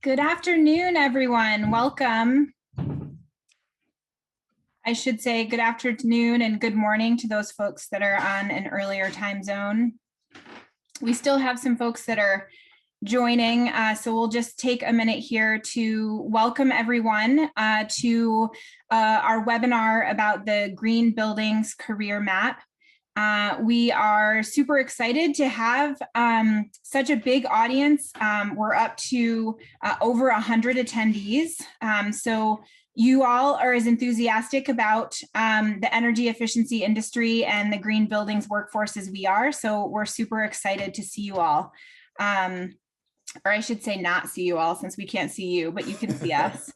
Good afternoon, everyone. Welcome. I should say good afternoon and good morning to those folks that are on an earlier time zone. We still have some folks that are joining, so we'll just take a minute here to welcome everyone to our webinar about the Green Buildings Career Map. We are super excited to have such a big audience. We're up to over 100 attendees. So you all are as enthusiastic about the energy efficiency industry and the green buildings workforce as we are. So we're super excited to see you all. Or I should say not see you all, since we can't see you, but you can see us.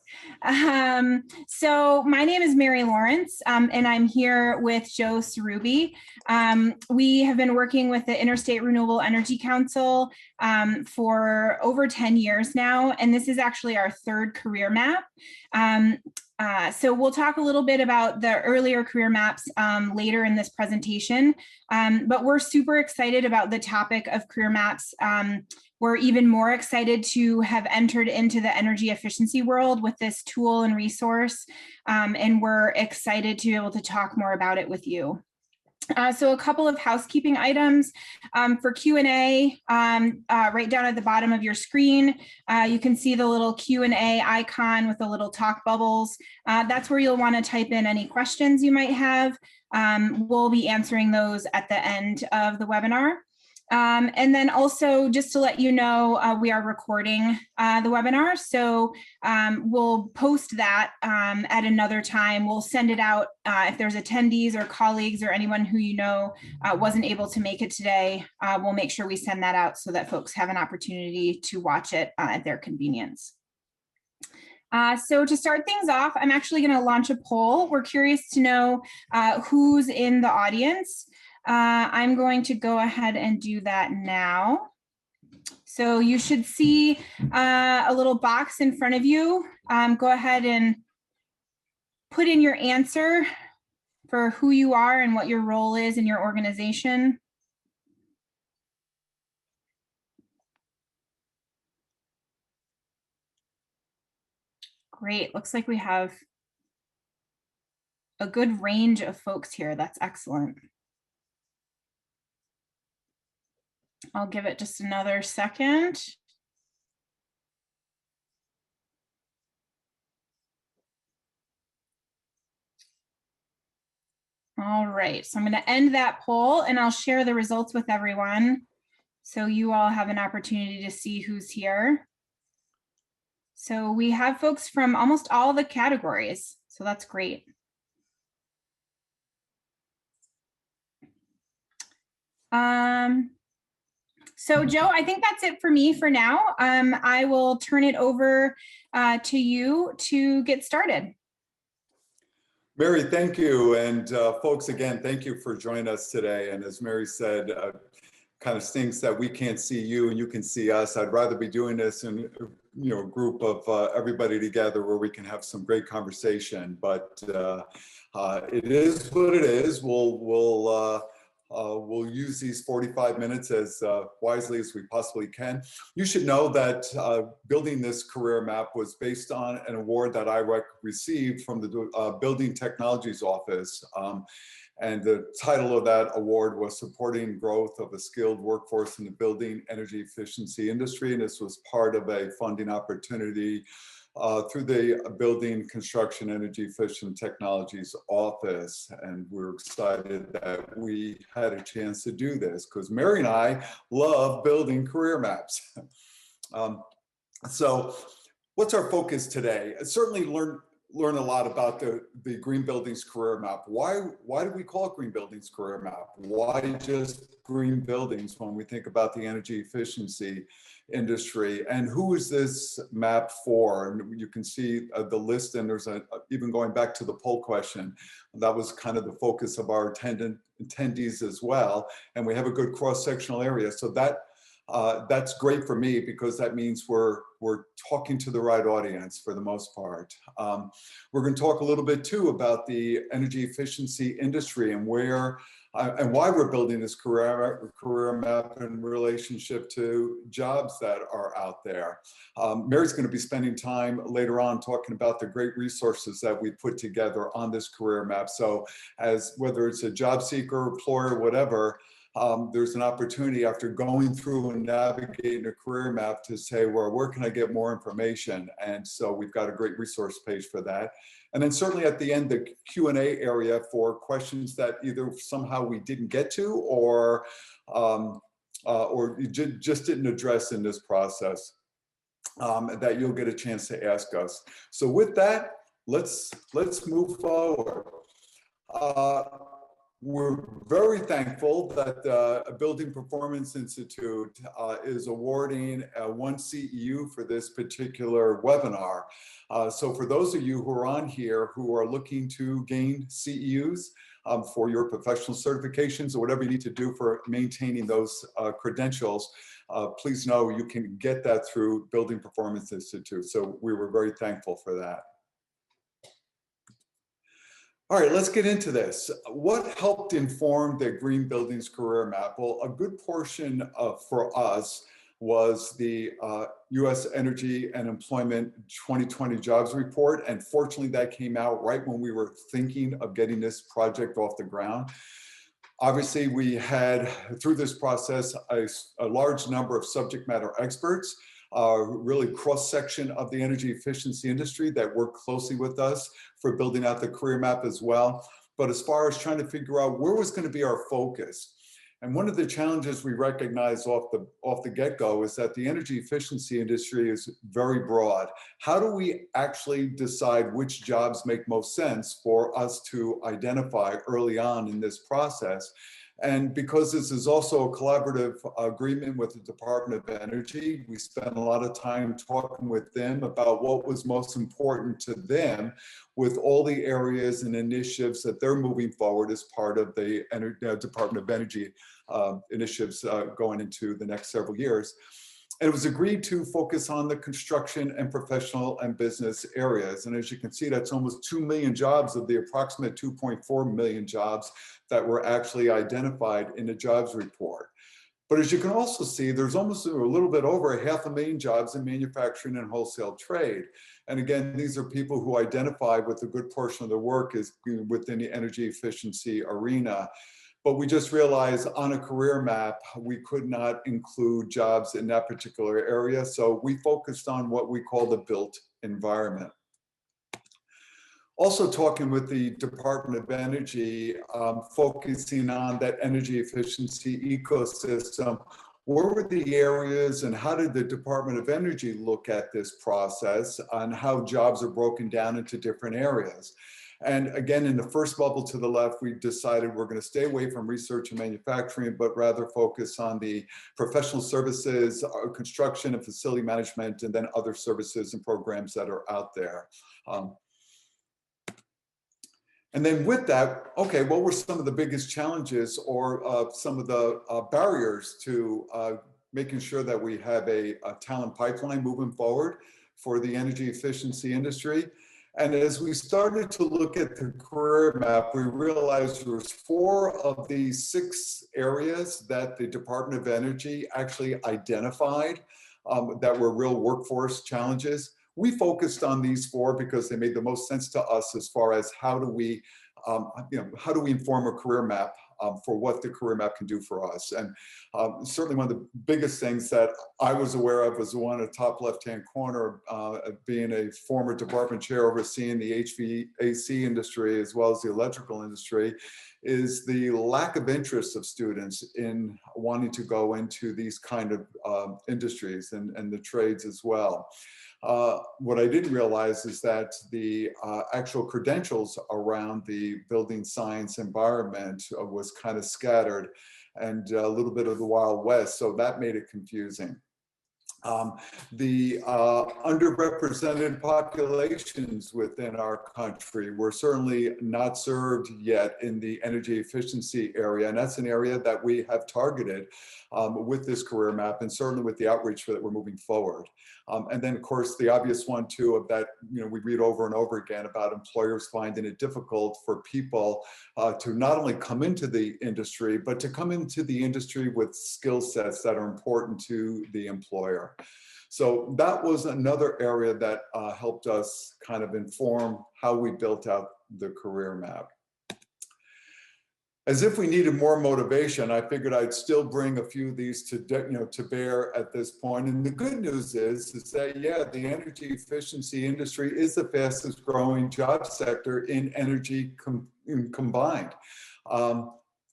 So my name is Mary Lawrence, and I'm here with Joe Sarubi. We have been working with the Interstate Renewable Energy Council for over 10 years now, and this is actually our third career map. So we'll talk a little bit about the earlier career maps later in this presentation, but we're super excited about the topic of career maps. We're even more excited to have entered into the energy efficiency world with this tool and resource, and we're excited to be able to talk more about it with you. So a couple of housekeeping items for Q&A, right down at the bottom of your screen, you can see the little Q&A icon with the little talk bubbles. That's where you'll want to type in any questions you might have. We'll be answering those at the end of the webinar. And then also, just to let you know, we are recording the webinar, so we'll post that at another time. We'll send it out if there's attendees or colleagues or anyone who you know wasn't able to make it today. We'll make sure we send that out so that folks have an opportunity to watch it at their convenience. So to start things off, I'm actually going to launch a poll. We're curious to know who's in the audience. I'm going to go ahead and do that now. So you should see a little box in front of you. Go ahead and put in your answer for who you are and what your role is in your organization. Great, looks like we have a good range of folks here. That's excellent. I'll give it just another second. All right, so I'm going to end that poll and I'll share the results with everyone so you all have an opportunity to see who's here. So we have folks from almost all the categories, so that's great. So Joe, I think that's it for me for now. I will turn it over to you to get started. Mary, thank you. And folks, again, thank you for joining us today. And as Mary said, kind of stinks that we can't see you and you can see us. I'd rather be doing this in a group of everybody together where we can have some great conversation. But it is what it is. We'll use these 45 minutes as wisely as we possibly can. You should know that building this career map was based on an award that I received from the Building Technologies Office. And the title of that award was Supporting Growth of a Skilled Workforce in the Building Energy Efficiency Industry. And this was part of a funding opportunity through the Building Construction Energy Efficient Technologies Office. And we're excited that we had a chance to do this because Mary and I love building career maps. So what's our focus today? Certainly learn a lot about the Green Buildings Career Map. Why do we call it Green Buildings Career Map? Why just green buildings when we think about the energy efficiency industry? And who is this map for? And you can see the list, and there's even going back to the poll question, that was kind of the focus of our attendees as well. And we have a good cross-sectional area. So that's great for me because that means we're talking to the right audience for the most part. We're going to talk a little bit too about the energy efficiency industry and where and why we're building this career map in relationship to jobs that are out there. Mary's going to be spending time later on talking about the great resources that we put together on this career map. So as whether it's a job seeker, employer, whatever, there's an opportunity after going through and navigating a career map to say, well, where can I get more information? And so we've got a great resource page for that. And then certainly at the end, the Q&A area for questions that either somehow we didn't get to or just didn't address in this process, that you'll get a chance to ask us. So with that, let's move forward. We're very thankful that the Building Performance Institute is awarding one CEU for this particular webinar. So for those of you who are on here who are looking to gain CEUs for your professional certifications or whatever you need to do for maintaining those credentials, please know you can get that through Building Performance Institute. So we were very thankful for that. All right, let's get into this. What helped inform the Green Buildings Career Map? Well, a good portion for us was the U.S. Energy and Employment 2020 Jobs Report. And fortunately, that came out right when we were thinking of getting this project off the ground. Obviously, we had, through this process, a large number of subject matter experts, really cross-section of the energy efficiency industry that work closely with us for building out the career map as well. But as far as trying to figure out where was going to be our focus, and one of the challenges we recognize off the get-go is that the energy efficiency industry is very broad. How do we actually decide which jobs make most sense for us to identify early on in this process? And because this is also a collaborative agreement with the Department of Energy, we spent a lot of time talking with them about what was most important to them with all the areas and initiatives that they're moving forward as part of the Department of Energy initiatives going into the next several years. And it was agreed to focus on the construction and professional and business areas. And as you can see, that's almost 2 million jobs of the approximate 2.4 million jobs that were actually identified in the jobs report. But as you can also see, there's almost a little bit over 500,000 jobs in manufacturing and wholesale trade. And again, these are people who identify with a good portion of their work is within the energy efficiency arena. But we just realized on a career map, we could not include jobs in that particular area. So we focused on what we call the built environment. Also talking with the Department of Energy, focusing on that energy efficiency ecosystem. Where were the areas and how did the Department of Energy look at this process on how jobs are broken down into different areas? And again, in the first bubble to the left, we decided we're going to stay away from research and manufacturing, but rather focus on the professional services, construction and facility management, and then other services and programs that are out there. And then with that, okay, what were some of the biggest challenges or some of the barriers to making sure that we have a talent pipeline moving forward for the energy efficiency industry? And as we started to look at the career map, we realized there was 4 of the 6 areas that the Department of Energy actually identified that were real workforce challenges. We focused on these 4 because they made the most sense to us as far as how do we, how do we inform a career map for what the career map can do for us. And certainly one of the biggest things that I was aware of was the one at the top left-hand corner, being a former department chair overseeing the HVAC industry as well as the electrical industry, is the lack of interest of students in wanting to go into these kind of industries and the trades as well. What I didn't realize is that the actual credentials around the building science environment was kind of scattered and a little bit of the Wild West, so that made it confusing. The underrepresented populations within our country were certainly not served yet in the energy efficiency area. And that's an area that we have targeted with this career map, and certainly with the outreach that we're moving forward. And then, of course, the obvious one, too, of that, we read over and over again about employers finding it difficult for people to not only come into the industry, but to come into the industry with skill sets that are important to the employer. So that was another area that helped us kind of inform how we built out the career map. As if we needed more motivation, I figured I'd still bring a few of these to bear at this point. And the good news is that, yeah, the energy efficiency industry is the fastest growing job sector in energy combined.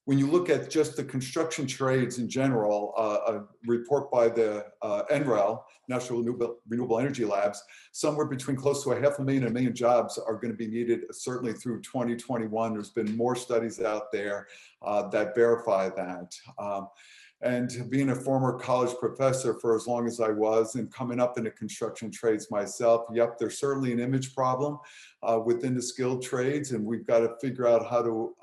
When you look at just the construction trades in general, a report by the NREL, National Renewable Energy Labs, somewhere between close to 500,000 and 1 million jobs are going to be needed, certainly through 2021. There's been more studies out there that verify that. And being a former college professor for as long as I was, and coming up in the construction trades myself, yep, there's certainly an image problem within the skilled trades, and we've got to figure out how to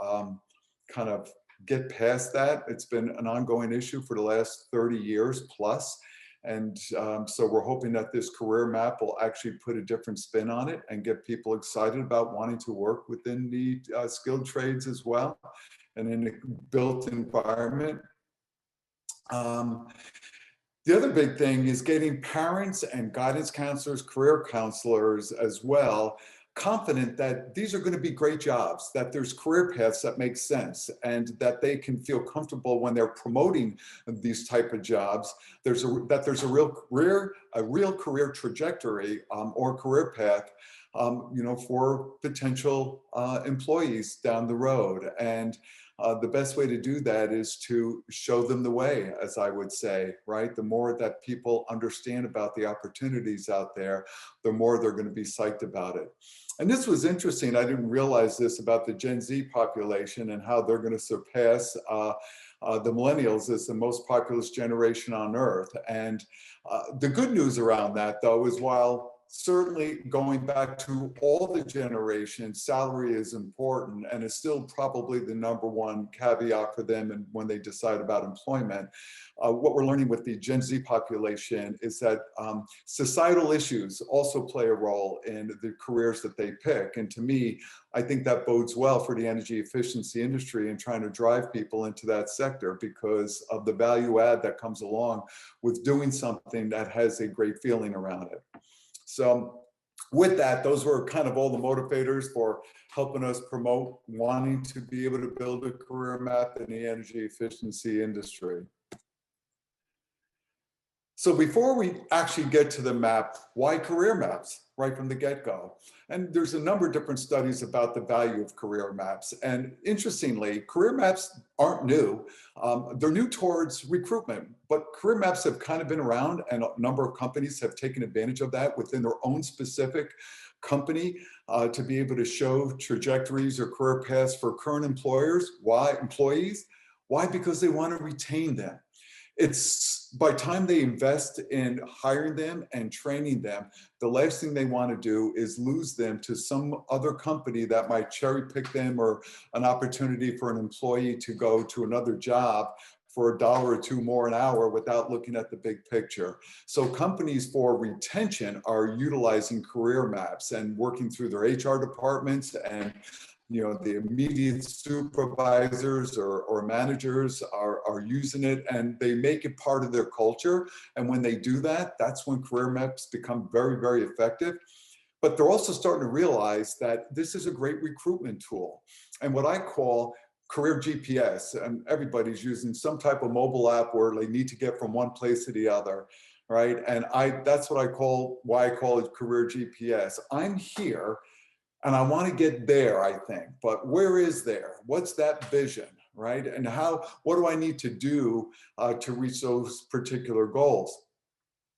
kind of get past that. It's been an ongoing issue for the last 30 years plus. And so we're hoping that this career map will actually put a different spin on it and get people excited about wanting to work within the skilled trades as well, and in a built environment. The other big thing is getting parents and guidance counselors, career counselors as well, confident that these are going to be great jobs, that there's career paths that make sense, and that they can feel comfortable when they're promoting these type of jobs. There's a real career trajectory or career path, for potential employees down the road. And the best way to do that is to show them the way, as I would say, right? The more that people understand about the opportunities out there, the more they're going to be psyched about it. And this was interesting. I didn't realize this about the Gen Z population and how they're going to surpass the millennials as the most populous generation on earth. And the good news around that, though, is while certainly going back to all the generations, salary is important and is still probably the #1 caveat for them and when they decide about employment. What we're learning with the Gen Z population is that societal issues also play a role in the careers that they pick. And to me, I think that bodes well for the energy efficiency industry and trying to drive people into that sector because of the value add that comes along with doing something that has a great feeling around it. So with that, those were kind of all the motivators for helping us promote wanting to be able to build a career map in the energy efficiency industry. So before we actually get to the map, why career maps right from the get-go? And there's a number of different studies about the value of career maps. And interestingly, career maps aren't new. They're new towards recruitment, but career maps have kind of been around, and a number of companies have taken advantage of that within their own specific company to be able to show trajectories or career paths for current employers. Why employees? Why? Because they want to retain them. It's by the time they invest in hiring them and training them, the last thing they want to do is lose them to some other company that might cherry pick them, or an opportunity for an employee to go to another job for $1 or $2 more an hour without looking at the big picture. So companies for retention are utilizing career maps and working through their HR departments, and the immediate supervisors or managers are using it, and they make it part of their culture. And when they do that, that's when career maps become very, very effective. But they're also starting to realize that this is a great recruitment tool. And what I call career GPS, and everybody's using some type of mobile app where they need to get from one place to the other, right? And that's why I call it career GPS. I'm here, and I want to get there, I think, but where is there? What's that vision, right? And what do I need to do to reach those particular goals?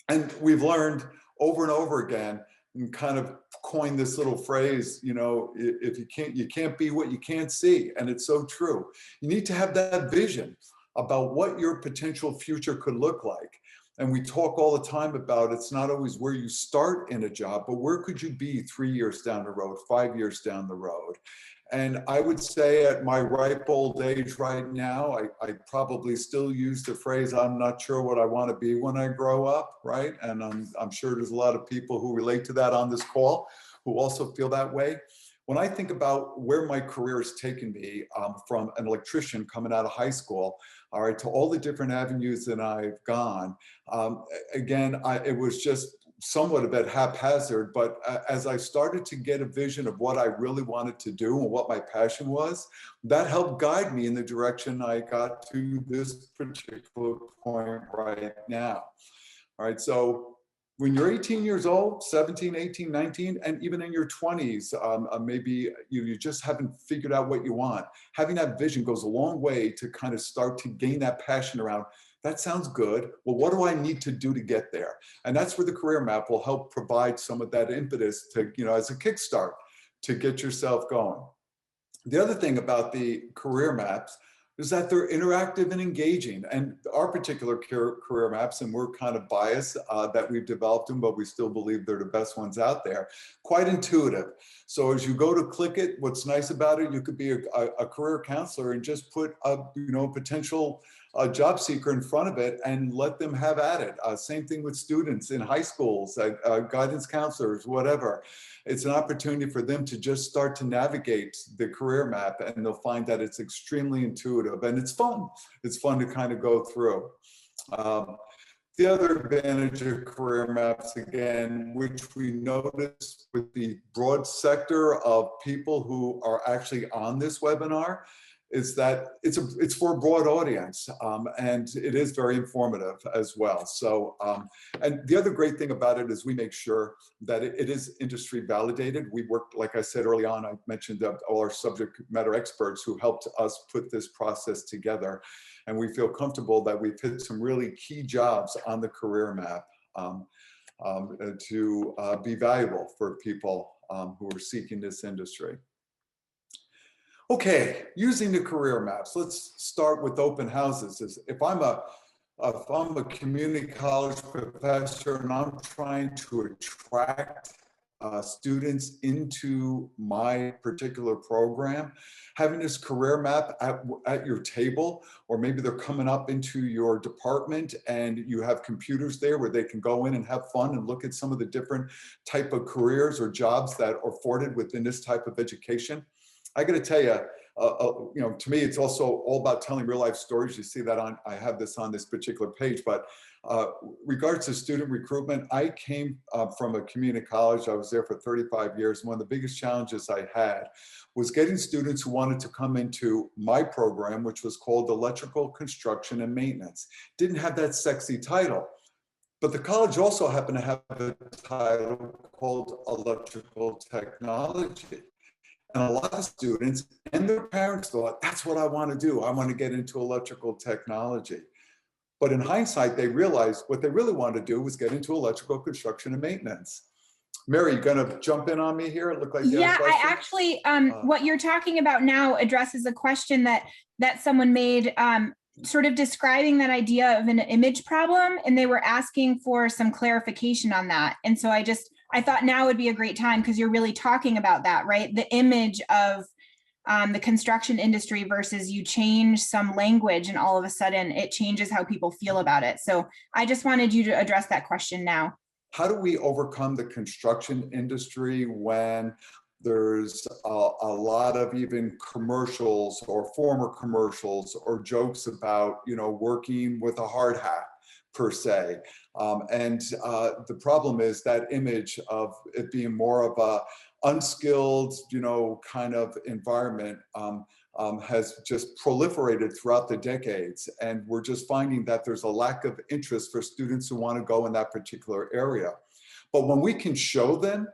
And we've learned over and over again, and kind of coined this little phrase, if you can't be what you can't see. And it's so true. You need to have that vision. about what your potential future could look like. And we talk all the time about it's not always where you start in a job, but where could you be 3 years down the road, 5 years down the road? And I would say at my ripe old age right now, I probably still use the phrase, I'm not sure what I want to be when I grow up, right? And I'm sure there's a lot of people who relate to that on this call who also feel that way. When I think about where my career has taken me, from an electrician coming out of high school, all right, to all the different avenues that I've gone, again, it was just somewhat a bit haphazard, but as I started to get a vision of what I really wanted to do and what my passion was, that helped guide me in the direction I got to this particular point right now. All right, so when you're 18 years old, 17, 18, 19, and even in your 20s, maybe you just haven't figured out what you want. Having that vision goes a long way to kind of start to gain that passion around, that sounds good. Well, what do I need to do to get there? And that's where the career map will help provide some of that impetus to, as a kickstart to get yourself going. The other thing about the career maps is that they're interactive and engaging. And our particular career maps, and we're kind of biased that we've developed them, but we still believe they're the best ones out there, quite intuitive. So as you go to click it, what's nice about it, you could be a career counselor and just put a potential job seeker in front of it and let them have at it. Same thing with students in high schools, guidance counselors, whatever. It's an opportunity for them to just start to navigate the career map, and they'll find that it's extremely intuitive and it's fun. It's fun to kind of go through. The other advantage of career maps, again, which we notice with the broad sector of people who are actually on this webinar, is that it's for a broad audience, and it is very informative as well. So, and the other great thing about it is we make sure that it is industry validated. We work, like I said early on, I mentioned all our subject matter experts who helped us put this process together. And we feel comfortable that we've hit some really key jobs on the career map to be valuable for people who are seeking this industry. Okay, using the career maps, let's start with open houses. If I'm a community college professor and I'm trying to attract students into my particular program, having this career map at your table, or maybe they're coming up into your department and you have computers there where they can go in and have fun and look at some of the different type of careers or jobs that are afforded within this type of education. I got to tell you, to me, it's also all about telling real life stories. You see that I have this on this particular page, but regards to student recruitment, I came from a community college. I was there for 35 years. One of the biggest challenges I had was getting students who wanted to come into my program, which was called Electrical Construction and Maintenance. Didn't have that sexy title. But the college also happened to have a title called Electrical Technology. And a lot of students and their parents thought, that's what I want to do. I want to get into electrical technology. But in hindsight, they realized what they really wanted to do was get into electrical construction and maintenance. Mary, you gonna jump in on me here? It looked like you had a question. I actually, what you're talking about now addresses a question that someone made, sort of describing that idea of an image problem, and they were asking for some clarification on that. And so I thought now would be a great time, because you're really talking about that, right? The image of the construction industry versus you change some language and all of a sudden it changes how people feel about it. So I just wanted you to address that question now. How do we overcome the construction industry when there's a lot of even commercials or former commercials or jokes about, working with a hard hat per se? And the problem is that image of it being more of a unskilled, kind of environment has just proliferated throughout the decades. And we're just finding that there's a lack of interest for students who want to go in that particular area. But when we can show them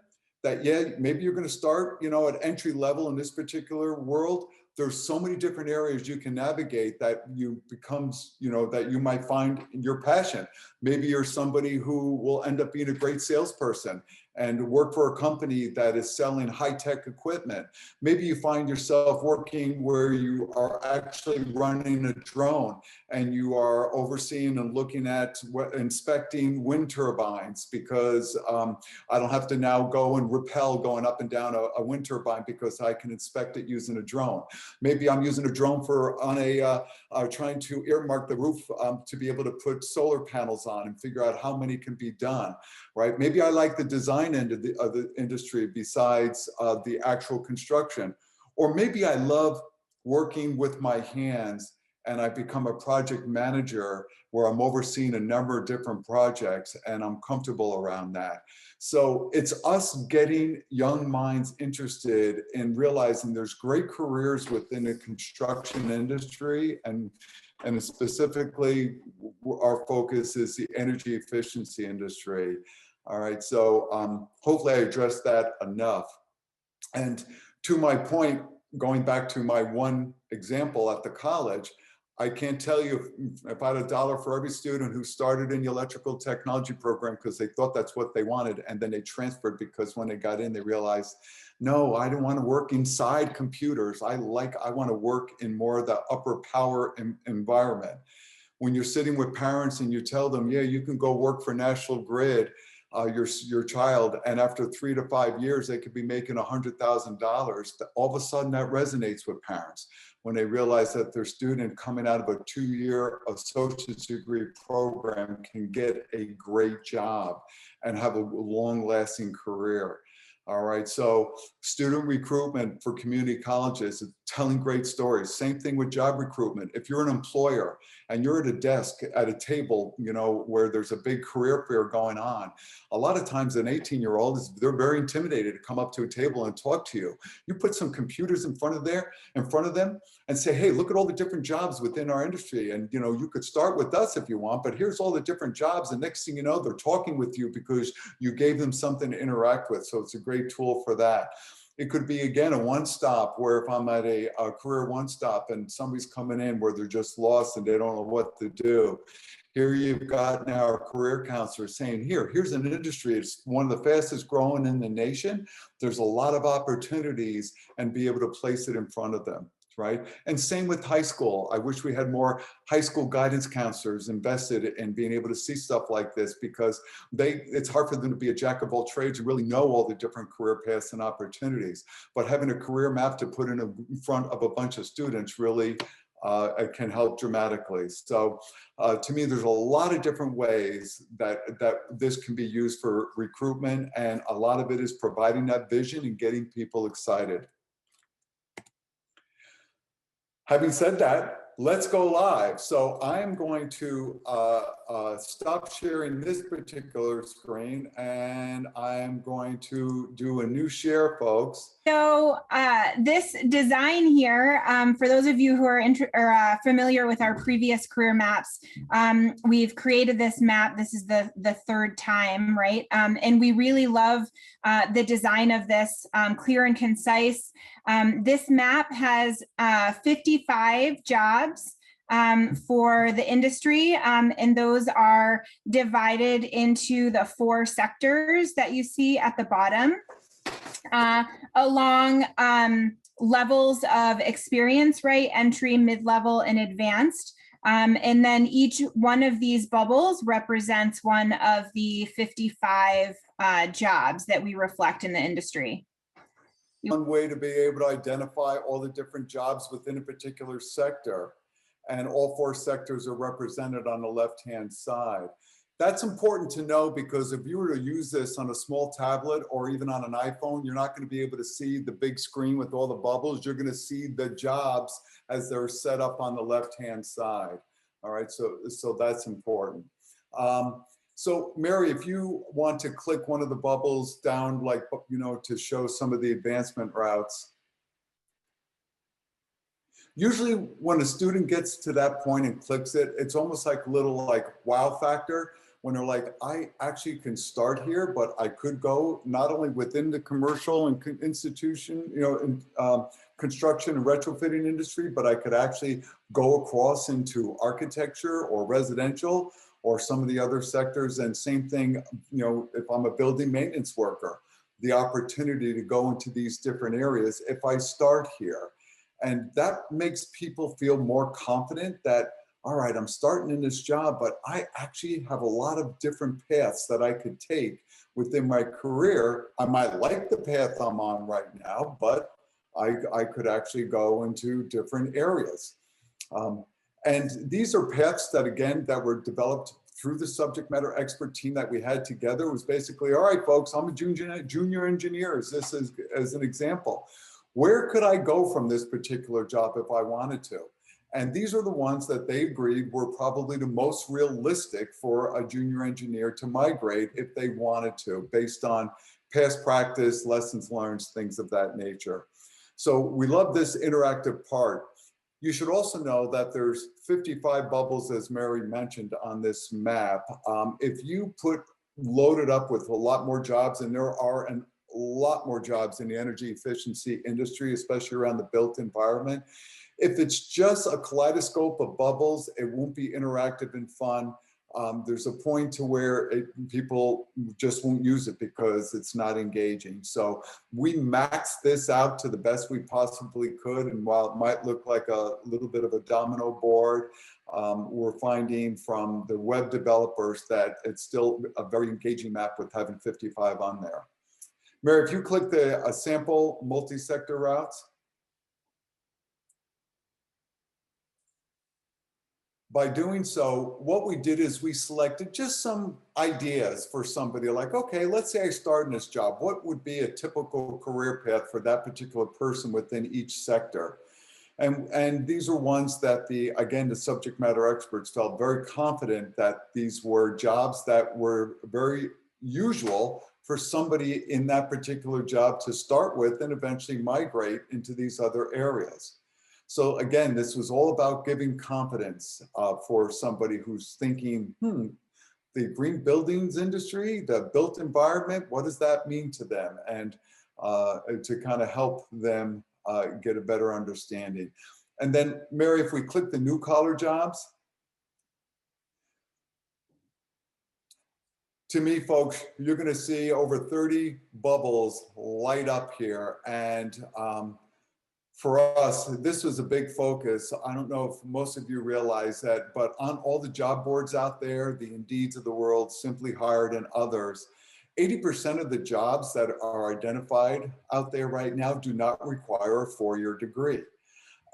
that, yeah, maybe you're going to start, at entry level in this particular world, there's so many different areas you can navigate that that you might find your passion. Maybe you're somebody who will end up being a great salesperson and work for a company that is selling high-tech equipment. Maybe you find yourself working where you are actually running a drone and you are overseeing and looking at inspecting wind turbines, because I don't have to now go and rappel going up and down a wind turbine because I can inspect it using a drone. Maybe I'm using a drone for trying to earmark the roof to be able to put solar panels on and figure out how many can be done, right? Maybe I like the design end of the industry besides the actual construction. Or maybe I love working with my hands and I become a project manager where I'm overseeing a number of different projects and I'm comfortable around that. So it's us getting young minds interested in realizing there's great careers within the construction industry, and specifically our focus is the energy efficiency industry. All right, so hopefully I addressed that enough. And to my point, going back to my one example at the college, I can't tell you if I had $1 for every student who started in the electrical technology program because they thought that's what they wanted, and then they transferred because when they got in, they realized, no, I don't want to work inside computers. I want to work in more of the upper power environment. When you're sitting with parents and you tell them, yeah, you can go work for National Grid, your child, and after 3 to 5 years, they could be making $100,000. All of a sudden that resonates with parents when they realize that their student coming out of a 2-year associate's degree program can get a great job and have a long-lasting career. All right, so student recruitment for community colleges is telling great stories. Same thing with job recruitment. If you're an employer and you're at a desk at a table, you know, where there's a big career fair going on, a lot of times an 18-year-old they're very intimidated to come up to a table and talk to you. You put some computers in front of them and say, hey, look at all the different jobs within our industry. And, you know, you could start with us if you want, but here's all the different jobs. And next thing you know, they're talking with you because you gave them something to interact with. So it's a great tool for that. It could be, again, a one-stop where if I'm at a career one-stop and somebody's coming in where they're just lost and they don't know what to do. Here you've got now our career counselor saying, here's an industry. It's one of the fastest growing in the nation. There's a lot of opportunities, and be able to place it in front of them. Right? And same with high school. I wish we had more high school guidance counselors invested in being able to see stuff like this, because it's hard for them to be a jack of all trades and really know all the different career paths and opportunities. But having a career map to put in front of a bunch of students really it can help dramatically. So to me, there's a lot of different ways that this can be used for recruitment, and a lot of it is providing that vision and getting people excited. Having said that, let's go live. So I am going to stop sharing this particular screen, and I'm going to do a new share, folks. So this design here, for those of you who are familiar with our previous career maps, we've created this map. This is the third time, right? And we really love the design of this, clear and concise. This map has 55 jobs for the industry, and those are divided into the 4 sectors that you see at the bottom, along levels of experience, right? Entry, mid-level, and advanced. And then each one of these bubbles represents one of the 55 jobs that we reflect in the industry. One way to be able to identify all the different jobs within a particular sector, and all 4 sectors are represented on the left-hand side. That's important to know, because if you were to use this on a small tablet or even on an iPhone, you're not going to be able to see the big screen with all the bubbles. You're going to see the jobs as they're set up on the left-hand side. All right, so that's important. So Mary, if you want to click one of the bubbles down, like, you know, to show some of the advancement routes. Usually when a student gets to that point and clicks it, it's almost like a little like wow factor, when they're like, I actually can start here, but I could go not only within the commercial and institution, you know, in, construction and retrofitting industry, but I could actually go across into architecture or residential, or some of the other sectors. And same thing, you know, if I'm a building maintenance worker, the opportunity to go into these different areas if I start here. And that makes people feel more confident that, all right, I'm starting in this job, but I actually have a lot of different paths that I could take within my career. I might like the path I'm on right now, but I could actually go into different areas. And these are paths that, again, that were developed through the subject matter expert team that we had together. It was basically, all right, folks, I'm a junior engineer, as an example. Where could I go from this particular job if I wanted to? And these are the ones that they agreed were probably the most realistic for a junior engineer to migrate if they wanted to, based on past practice, lessons learned, things of that nature. So we love this interactive part. You should also know that there's 55 bubbles, as Mary mentioned, on this map. If you load it up with a lot more jobs, and there are a lot more jobs in the energy efficiency industry, especially around the built environment. If it's just a kaleidoscope of bubbles, it won't be interactive and fun. There's a point to where people just won't use it because it's not engaging. So we maxed this out to the best we possibly could. And while it might look like a little bit of a domino board, we're finding from the web developers that it's still a very engaging map with having 55 on there. Mary, if you click the sample multi-sector routes. By doing so, what we did is we selected just some ideas for somebody like, okay, let's say I start in this job. What would be a typical career path for that particular person within each sector? And these are ones that again, the subject matter experts felt very confident that these were jobs that were very usual for somebody in that particular job to start with and eventually migrate into these other areas. So again, this was all about giving confidence for somebody who's thinking, the green buildings industry, the built environment, what does that mean to them? And to kind of help them get a better understanding. And then Mary, if we click the new collar jobs, to me, folks, you're gonna see over 30 bubbles light up here. And for us, this was a big focus. I don't know if most of you realize that, but on all the job boards out there, the Indeeds of the world, Simply Hired and others, 80% of the jobs that are identified out there right now do not require a four-year degree.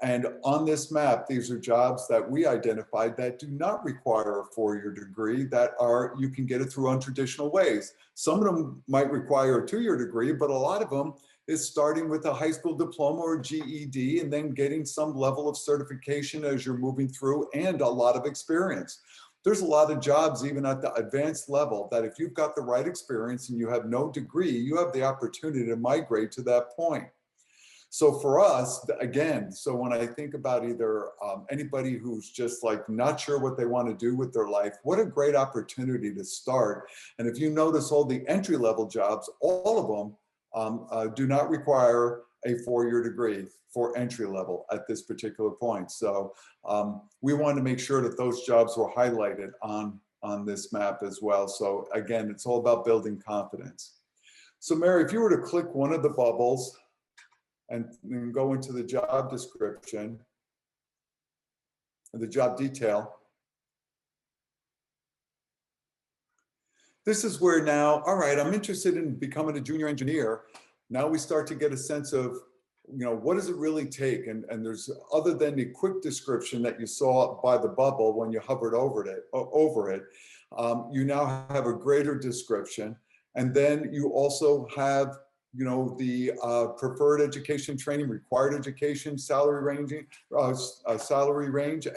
And on this map, these are jobs that we identified that do not require a four-year degree, that you can get it through untraditional ways. Some of them might require a two-year degree, but a lot of them is starting with a high school diploma or GED and then getting some level of certification as you're moving through and a lot of experience. There's a lot of jobs even at the advanced level that if you've got the right experience and you have no degree, you have the opportunity to migrate to that point. So for us, again, so when I think about either anybody who's just like not sure what they want to do with their life, what a great opportunity to start. And if you notice all the entry-level jobs, all of them do not require a four-year degree for entry level at this particular point. So we want to make sure that those jobs were highlighted on this map as well. So again, it's all about building confidence. So Mary, if you were to click one of the bubbles and go into the job description, the job detail, this is where now, all right, I'm interested in becoming a junior engineer. Now we start to get a sense of, what does it really take? And there's, other than the quick description that you saw by the bubble when you hovered over it, you now have a greater description. And then you also have, the preferred education training, required education, salary range,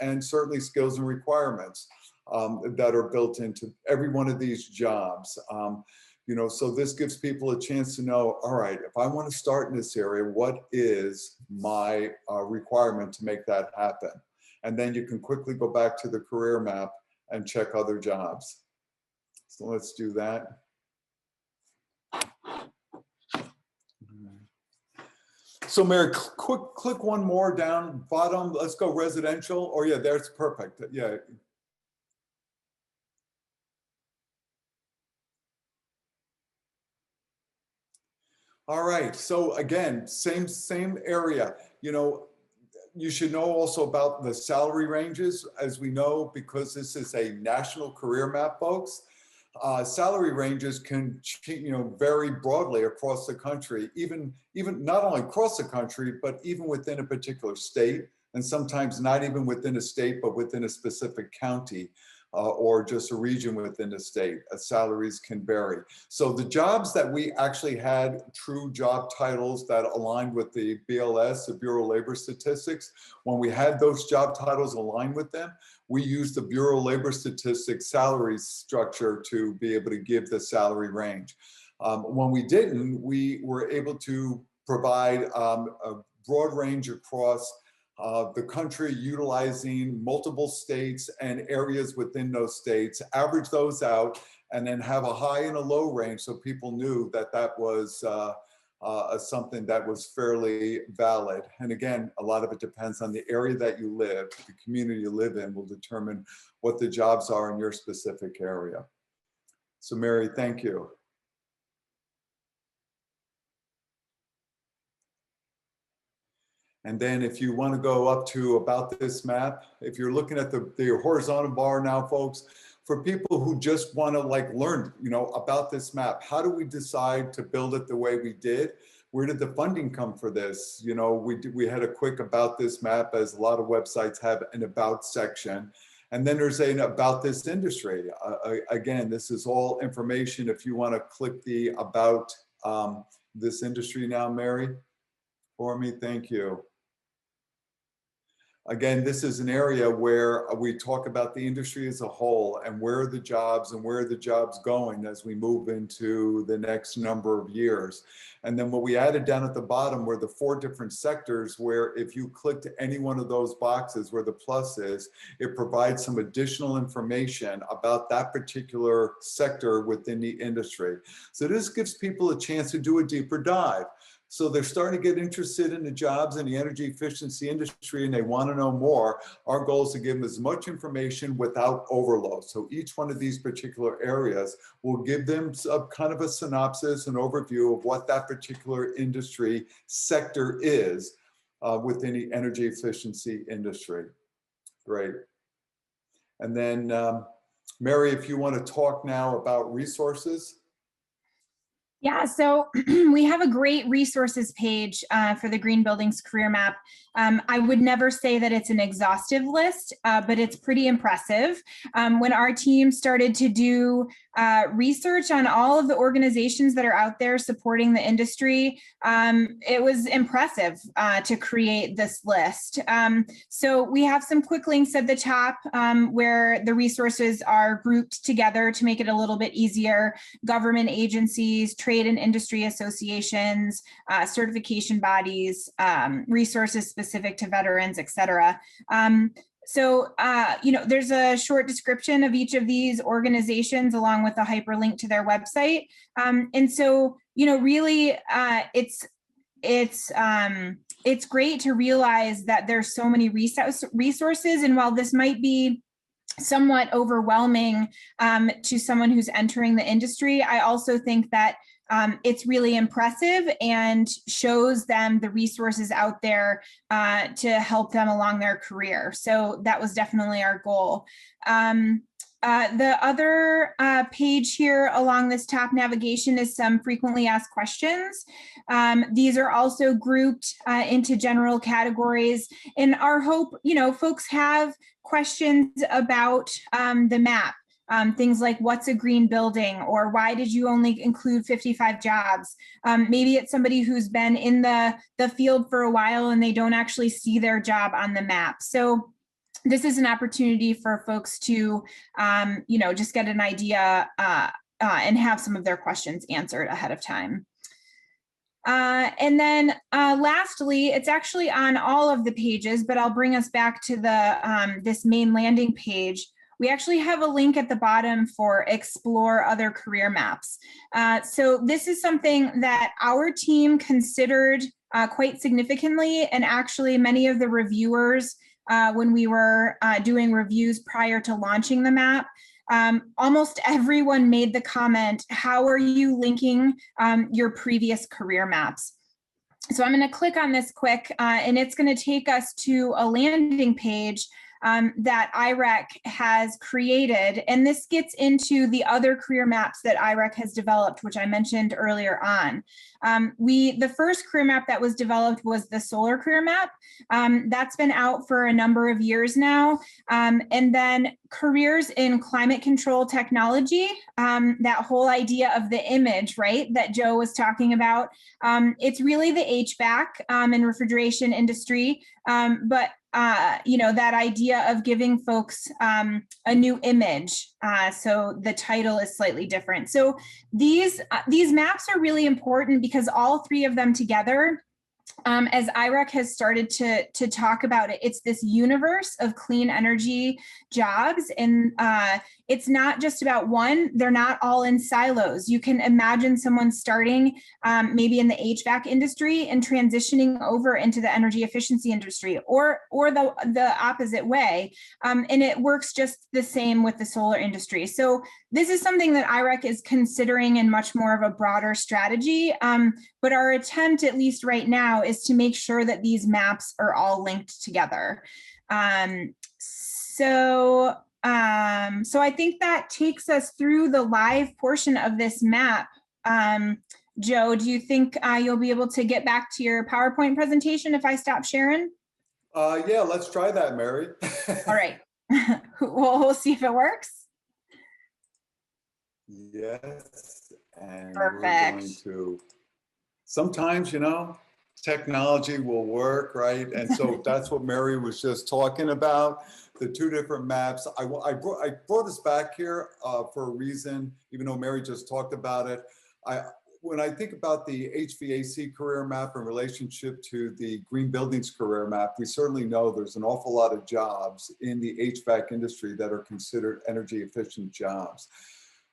and certainly skills and requirements that are built into every one of these jobs. So this gives people a chance to know, all right, if I want to start in this area, what is my requirement to make that happen? And then you can quickly go back to the career map and check other jobs. So let's do that. So Mary, click one more down bottom. Let's go residential. Oh yeah, there's perfect. Yeah. All right. So again, same area. You know, you should know also about the salary ranges, as we know, because this is a national career map, folks. Salary ranges can, vary broadly across the country, even not only across the country, but even within a particular state, and sometimes not even within a state, but within a specific county. Or just a region within the state, salaries can vary. So the jobs that we actually had true job titles that aligned with the BLS, the Bureau of Labor Statistics, when we had those job titles aligned with them, we used the Bureau of Labor Statistics salary structure to be able to give the salary range. When we didn't, we were able to provide a broad range across the country, utilizing multiple states and areas within those states, average those out, and then have a high and a low range so people knew that that was something that was fairly valid. And again, a lot of it depends on the area that you live. The community you live in will determine what the jobs are in your specific area. So Mary, thank you. And then if you want to go up to about this map, if you're looking at the horizontal bar now, folks, for people who just want to learn, about this map, how do we decide to build it the way we did? Where did the funding come for this? We had a quick about this map, as a lot of websites have an about section. And then there's an about this industry. Again, this is all information. If you want to click the about this industry now, Mary, for me, thank you. Again, this is an area where we talk about the industry as a whole and where are the jobs and where are the jobs going as we move into the next number of years. And then what we added down at the bottom were the 4 different sectors where if you clicked any one of those boxes where the plus is, it provides some additional information about that particular sector within the industry. So this gives people a chance to do a deeper dive. So they're starting to get interested in the jobs in the energy efficiency industry and they want to know more. Our goal is to give them as much information without overload. So each one of these particular areas will give them kind of a synopsis, an overview of what that particular industry sector is within the energy efficiency industry. Great. And then Mary, if you want to talk now about resources. Yeah, so we have a great resources page for the Green Buildings Career Map. I would never say that it's an exhaustive list, but it's pretty impressive. When our team started to do research on all of the organizations that are out there supporting the industry, it was impressive to create this list. So we have some quick links at the top where the resources are grouped together to make it a little bit easier. Government agencies, trade and industry associations, certification bodies, resources specific to veterans, et cetera. So, there's a short description of each of these organizations along with a hyperlink to their website. And so, really, it's great to realize that there's so many resources. And while this might be somewhat overwhelming to someone who's entering the industry, I also think that it's really impressive and shows them the resources out there to help them along their career. So that was definitely our goal. The other page here along this top navigation is some frequently asked questions. These are also grouped into general categories. And our hope, folks have questions about the map. Things like what's a green building, or why did you only include 55 jobs? Maybe it's somebody who's been in the field for a while and they don't actually see their job on the map. So this is an opportunity for folks to, just get an idea and have some of their questions answered ahead of time. And then lastly, it's actually on all of the pages, but I'll bring us back to the this main landing page. We actually have a link at the bottom for explore other career maps. So this is something that our team considered quite significantly, and actually many of the reviewers when we were doing reviews prior to launching the map, almost everyone made the comment, how are you linking your previous career maps? So I'm going to click on this quick, and it's going to take us to a landing page that IREC has created. And this gets into the other career maps that IREC has developed, which I mentioned earlier on. The first career map that was developed was the solar career map. That's been out for a number of years now. And then careers in climate control technology, that whole idea of the image, right, that Joe was talking about. It's really the HVAC and refrigeration industry, but that idea of giving folks a new image. So the title is slightly different. So these maps are really important because all three of them together, as IREC has started to talk about it, it's this universe of clean energy jobs. And it's not just about one, they're not all in silos. You can imagine someone starting maybe in the HVAC industry and transitioning over into the energy efficiency industry, or the opposite way. And it works just the same with the solar industry. So this is something that IREC is considering in much more of a broader strategy. But our attempt, at least right now, is to make sure that these maps are all linked together. So I think that takes us through the live portion of this map. Joe, do you think you'll be able to get back to your PowerPoint presentation if I stop sharing? Yeah, let's try that, Mary. All right. We'll see if it works. Yes, and Perfect. we're going to, sometimes, technology will work, right? And so that's what Mary was just talking about, the two different maps. I brought us back here for a reason, even though Mary just talked about it. When I think about the HVAC career map in relationship to the green buildings career map, we certainly know there's an awful lot of jobs in the HVAC industry that are considered energy efficient jobs.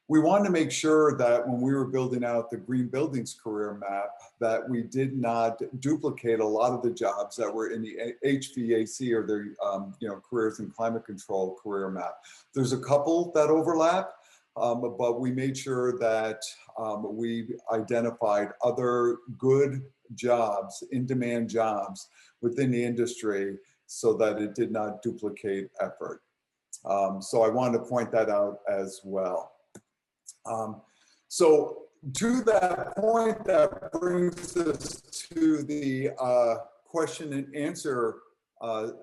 We wanted to make sure that when we were building out the green buildings career map, that we did not duplicate a lot of the jobs that were in the HVAC or the careers in climate control career map. There's a couple that overlap, but we made sure that we identified other good jobs, in-demand jobs within the industry so that it did not duplicate effort. So I wanted to point that out as well. So to that point, that brings us to the question and answer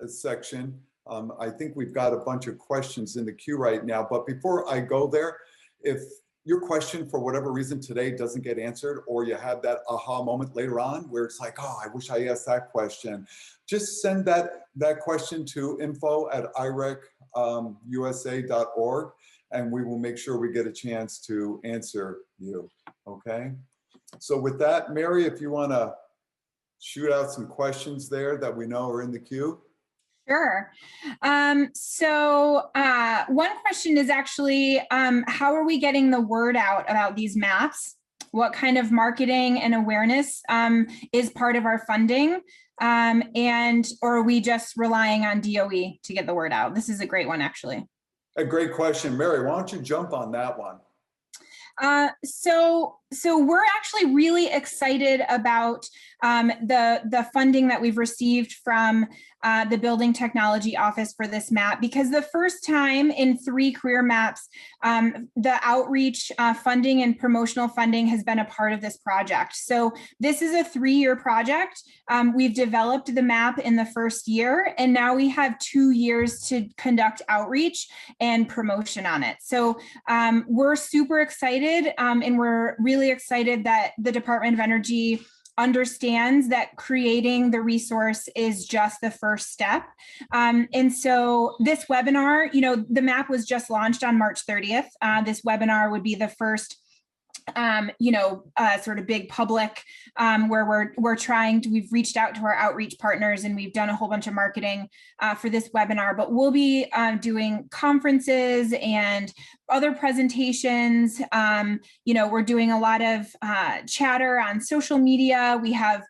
section. I think we've got a bunch of questions in the queue right now, but before I go there, if your question for whatever reason today doesn't get answered, or you have that aha moment later on where it's like, oh, I wish I asked that question, just send that question to info@irecusa.org. And we will make sure we get a chance to answer you, okay? So with that, Mary, if you wanna shoot out some questions there that we know are in the queue. Sure. So one question is actually, how are we getting the word out about these maps? What kind of marketing and awareness is part of our funding? Or are we just relying on DOE to get the word out? This is a great one, actually. A great question. Mary, why don't you jump on that one? So we're actually really excited about the funding that we've received from the Building Technology Office for this map, because the first time in 3 career maps, the outreach funding and promotional funding has been a part of this project. So this is a 3-year project. We've developed the map in the first year, and now we have 2 years to conduct outreach and promotion on it. So we're super excited, and we're really excited that the Department of Energy understands that creating the resource is just the first step. And so this webinar, the map was just launched on March 30th. This webinar would be the first sort of big public, where we've reached out to our outreach partners and we've done a whole bunch of marketing for this webinar, but we'll be doing conferences and other presentations. We're doing a lot of chatter on social media. We have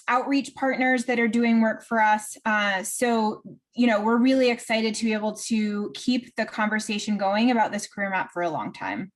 outreach partners that are doing work for us. So we're really excited to be able to keep the conversation going about this career map for a long time.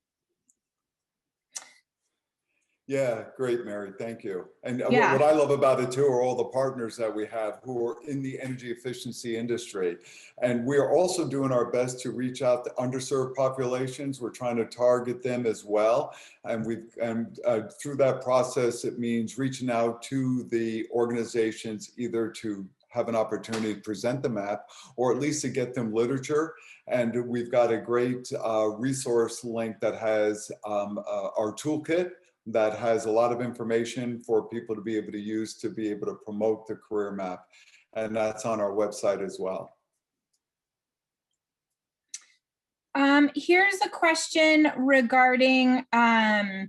Yeah, great, Mary. Thank you. And Yeah. what I love about it too are all the partners that we have who are in the energy efficiency industry. And we are also doing our best to reach out to underserved populations. We're trying to target them as well. And through that process, it means reaching out to the organizations either to have an opportunity to present the map or at least to get them literature. And we've got a great resource link that has our toolkit that has a lot of information for people to be able to use to be able to promote the career map. And that's on our website as well. Here's a question regarding the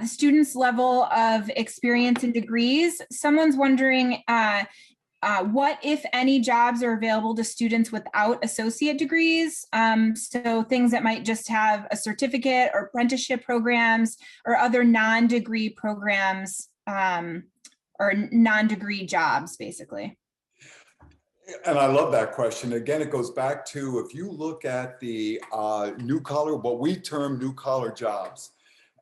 students' level of experience and degrees. Someone's wondering, what, if any, jobs are available to students without associate degrees? So things that might just have a certificate or apprenticeship programs or other non-degree programs, or non-degree jobs, basically. And I love that question. Again, it goes back to, if you look at the new collar, what we term new collar jobs,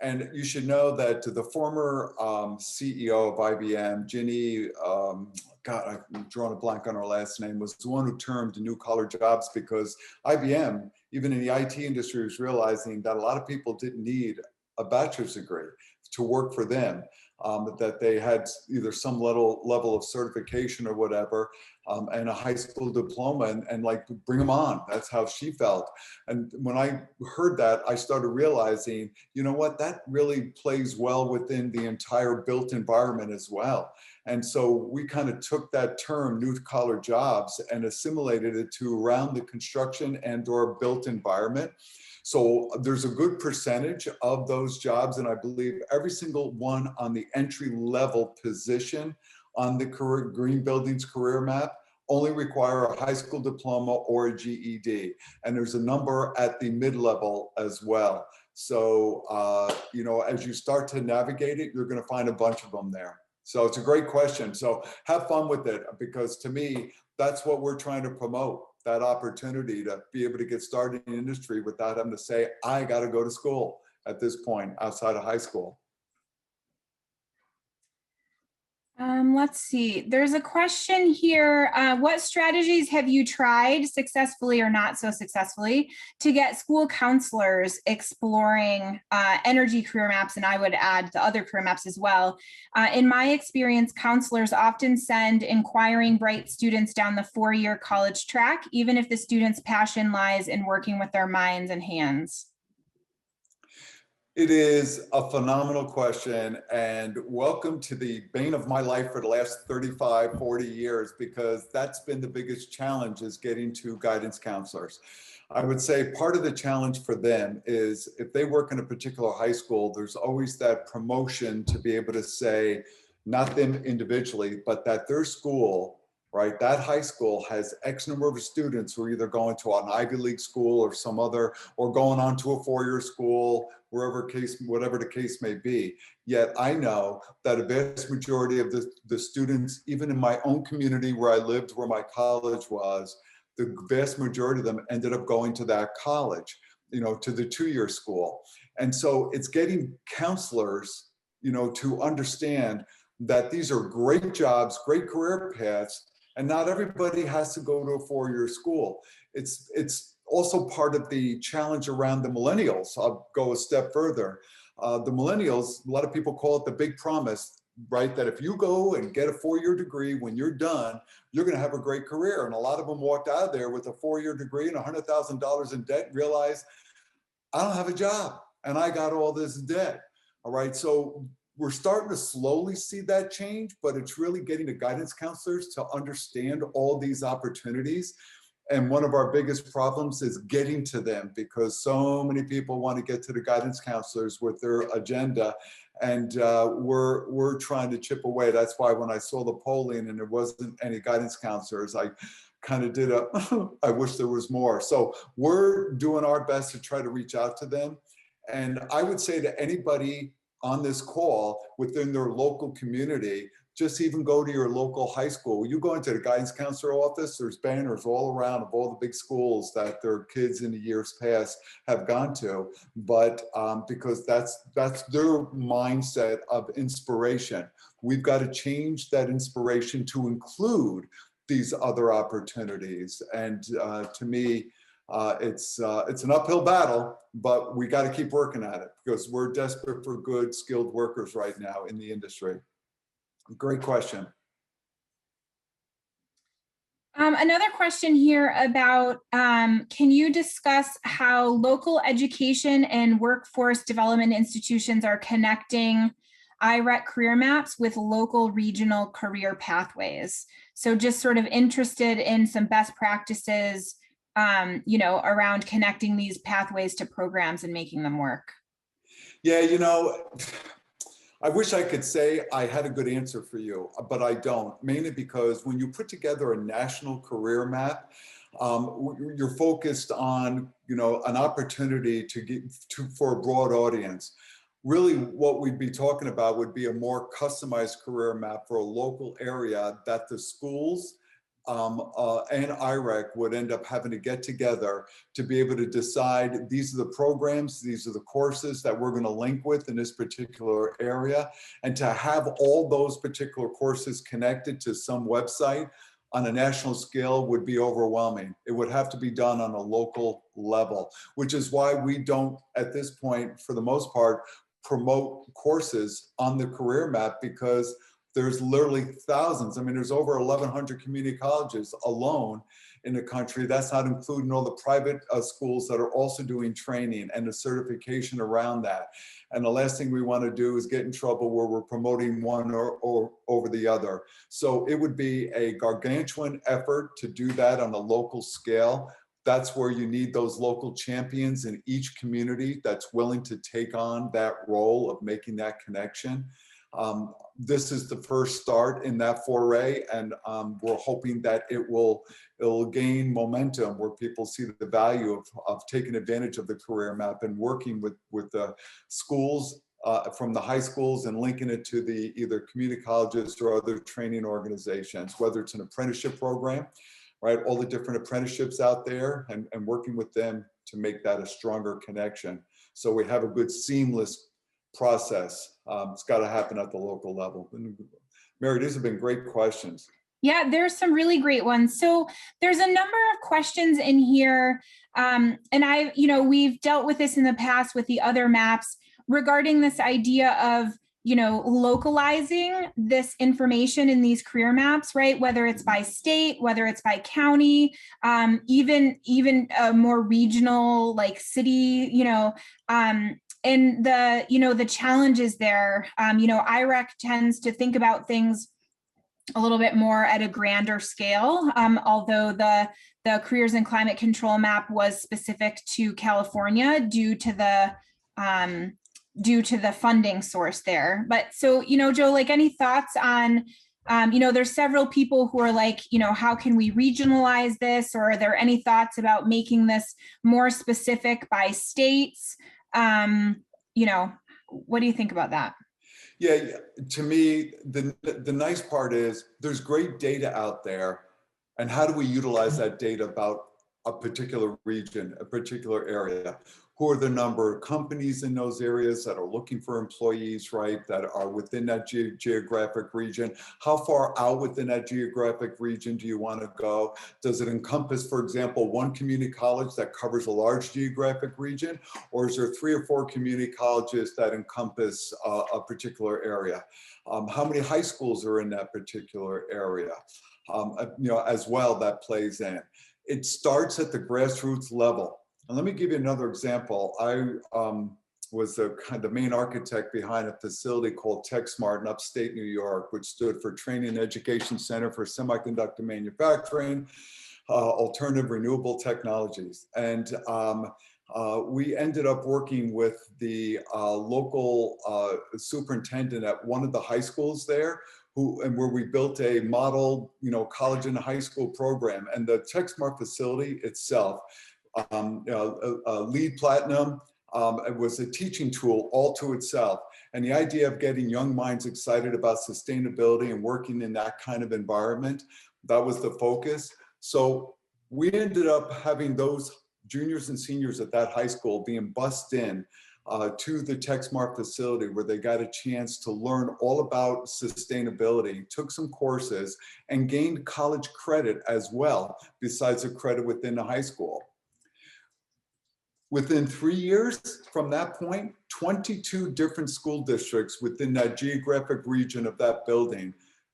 and you should know that the former CEO of IBM, Ginny, God, I'm drawing a blank on her last name, was the one who termed new collar jobs, because IBM, even in the IT industry, was realizing that a lot of people didn't need a bachelor's degree to work for them, that they had either some level of certification or whatever, and a high school diploma, and like, bring them on. That's how she felt. And when I heard that, I started realizing, you know what, that really plays well within the entire built environment as well. And so we kind of took that term, new collar jobs, and assimilated it to around the construction and or built environment. So there's a good percentage of those jobs, and I believe every single one on the entry level position on the Green Buildings career map only require a high school diploma or a GED. And there's a number at the mid-level as well. So, as you start to navigate it, you're gonna find a bunch of them there. So it's a great question. So have fun with it, because to me, that's what we're trying to promote, that opportunity to be able to get started in the industry without having to say, I got to go to school at this point outside of high school. Let's see. There's a question here. What strategies have you tried, successfully or not so successfully, to get school counselors exploring energy career maps? And I would add the other career maps as well. In my experience, counselors often send inquiring bright students down the four-year college track, even if the student's passion lies in working with their minds and hands. It is a phenomenal question, and welcome to the bane of my life for the last 35, 40 years, because that's been the biggest challenge, is getting to guidance counselors. I would say part of the challenge for them is if they work in a particular high school, there's always that promotion to be able to say, not them individually, but that their school, right, that high school has X number of students who are either going to an Ivy League school or some other, or going on to a four-year school, whatever the case may be. Yet I know that a vast majority of the students, even in my own community where I lived, where my college was, the vast majority of them ended up going to that college, to the two-year school. And so it's getting counselors, to understand that these are great jobs, great career paths, and not everybody has to go to a four-year school. It's also part of the challenge around the millennials. I'll go a step further. The millennials, a lot of people call it the big promise, right? That if you go and get a four-year degree, when you're done, you're gonna have a great career. And a lot of them walked out of there with a four-year degree and $100,000 in debt and realized, I don't have a job and I got all this debt, all right? So we're starting to slowly see that change, but it's really getting the guidance counselors to understand all these opportunities And one of our biggest problems is getting to them, because so many people want to get to the guidance counselors with their agenda. And we're trying to chip away. That's why when I saw the polling and there wasn't any guidance counselors, I kind of did I wish there was more. So we're doing our best to try to reach out to them. And I would say to anybody on this call within their local community, just even go to your local high school. You go into the guidance counselor office, there's banners all around of all the big schools that their kids in the years past have gone to. But because that's their mindset of inspiration. We've got to change that inspiration to include these other opportunities. And to me, it's an uphill battle, but we got to keep working at it, because we're desperate for good, skilled workers right now in the industry. Great question. Another question here about, can you discuss how local education and workforce development institutions are connecting IREC career maps with local regional career pathways? So just sort of interested in some best practices, around connecting these pathways to programs and making them work. Yeah, I wish I could say I had a good answer for you, but I don't, mainly because when you put together a national career map, you're focused on, an opportunity for a broad audience. Really, what we'd be talking about would be a more customized career map for a local area that the schools and IREC would end up having to get together to be able to decide, these are the programs, these are the courses that we're going to link with in this particular area. And to have all those particular courses connected to some website on a national scale would be overwhelming. It would have to be done on a local level, which is why we don't, at this point, for the most part, promote courses on the career map, because there's literally thousands. I mean, there's over 1,100 community colleges alone in the country. That's not including all the private schools that are also doing training and the certification around that. And the last thing we want to do is get in trouble where we're promoting one or over the other. So it would be a gargantuan effort to do that on a local scale. That's where you need those local champions in each community that's willing to take on that role of making that connection. This is the first start in that foray, and we're hoping that it'll gain momentum where people see the value of taking advantage of the career map and working with the schools from the high schools and linking it to the either community colleges or other training organizations, whether it's an apprenticeship program, right? All the different apprenticeships out there, and working with them to make that a stronger connection. So we have a good seamless process. It's got to happen at the local level. And Mary, these have been great questions. Yeah, there's some really great ones. So there's a number of questions in here. And we've dealt with this in the past with the other maps regarding this idea of, localizing this information in these career maps, right? Whether it's by state, whether it's by county, even a more regional, like city, and the challenges there, IREC tends to think about things a little bit more at a grander scale, although the careers and climate control map was specific to California due to the funding source there. But so, Joe, like, any thoughts on, there's several people who are like, how can we regionalize this? Or are there any thoughts about making this more specific by states? What do you think about that? Yeah, to me, the nice part is there's great data out there. And how do we utilize that data about a particular region, a particular area? Who are the number of companies in those areas that are looking for employees, right, that are within that geographic region? How far out within that geographic region do you want to go? Does it encompass, for example, one community college that covers a large geographic region? Or is there 3 or 4 community colleges that encompass a particular area? How many high schools are in that particular area? As well, that plays in. It starts at the grassroots level. And let me give you another example. I was the main architect behind a facility called TechSmart in upstate New York, which stood for Training and Education Center for Semiconductor Manufacturing. alternative renewable technologies. And we ended up working with the local superintendent at one of the high schools there, where we built a model, college and high school program. And the TechSmart facility itself, LEED Platinum, it was a teaching tool all to itself. And the idea of getting young minds excited about sustainability and working in that kind of environment, that was the focus. So we ended up having those juniors and seniors at that high school being bussed in to the TechSmart facility, where they got a chance to learn all about sustainability, took some courses, and gained college credit as well, besides the credit within the high school. Within 3 years from that point, 22 different school districts within that geographic region of that building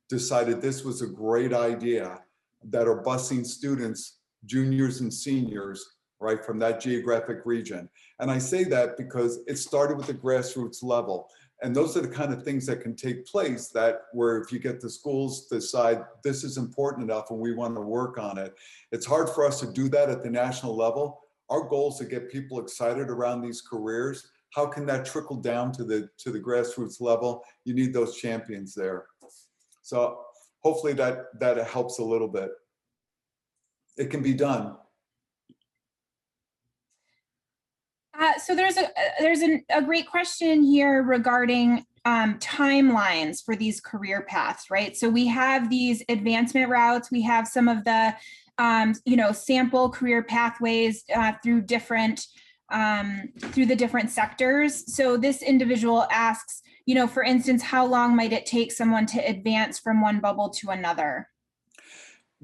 decided this was a great idea, that are busing students, juniors and seniors, right, from that geographic region. And I say that because it started with the grassroots level. And those are the kind of things that can take place, that where if you get the schools decide this is important enough and we want to work on it. It's hard for us to do that at the national level. Our goal is to get people excited around these careers. How can that trickle down to the grassroots level? You need those champions there. So hopefully that helps a little bit. It can be done. So there's a great question here regarding timelines for these career paths, right? So we have these advancement routes. We have some of the, sample career pathways through the different sectors. So this individual asks, for instance, how long might it take someone to advance from one bubble to another?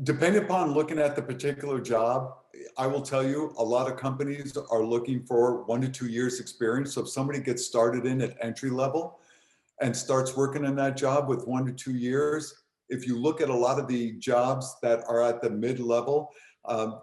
Depending upon looking at the particular job, I will tell you, a lot of companies are looking for 1 to 2 years experience. So if somebody gets started in at entry level and starts working in that job with 1 to 2 years, if you look at a lot of the jobs that are at the mid-level,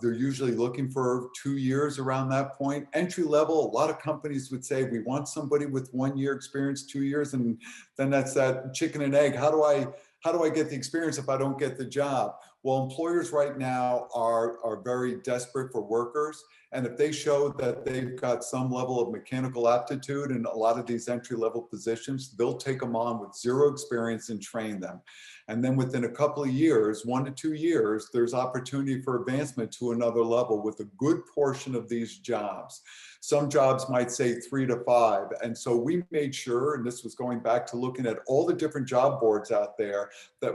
they're usually looking for 2 years around that point. Entry level, a lot of companies would say, we want somebody with 1 year experience, 2 years, and then that's that chicken and egg. How do I get the experience if I don't get the job? Well, employers right now are very desperate for workers. And if they show that they've got some level of mechanical aptitude in a lot of these entry-level positions, they'll take them on with zero experience and train them. And then within a couple of years, 1 to 2 years, there's opportunity for advancement to another level with a good portion of these jobs. Some jobs might say 3 to 5. And so we made sure, and this was going back to looking at all the different job boards out there, that,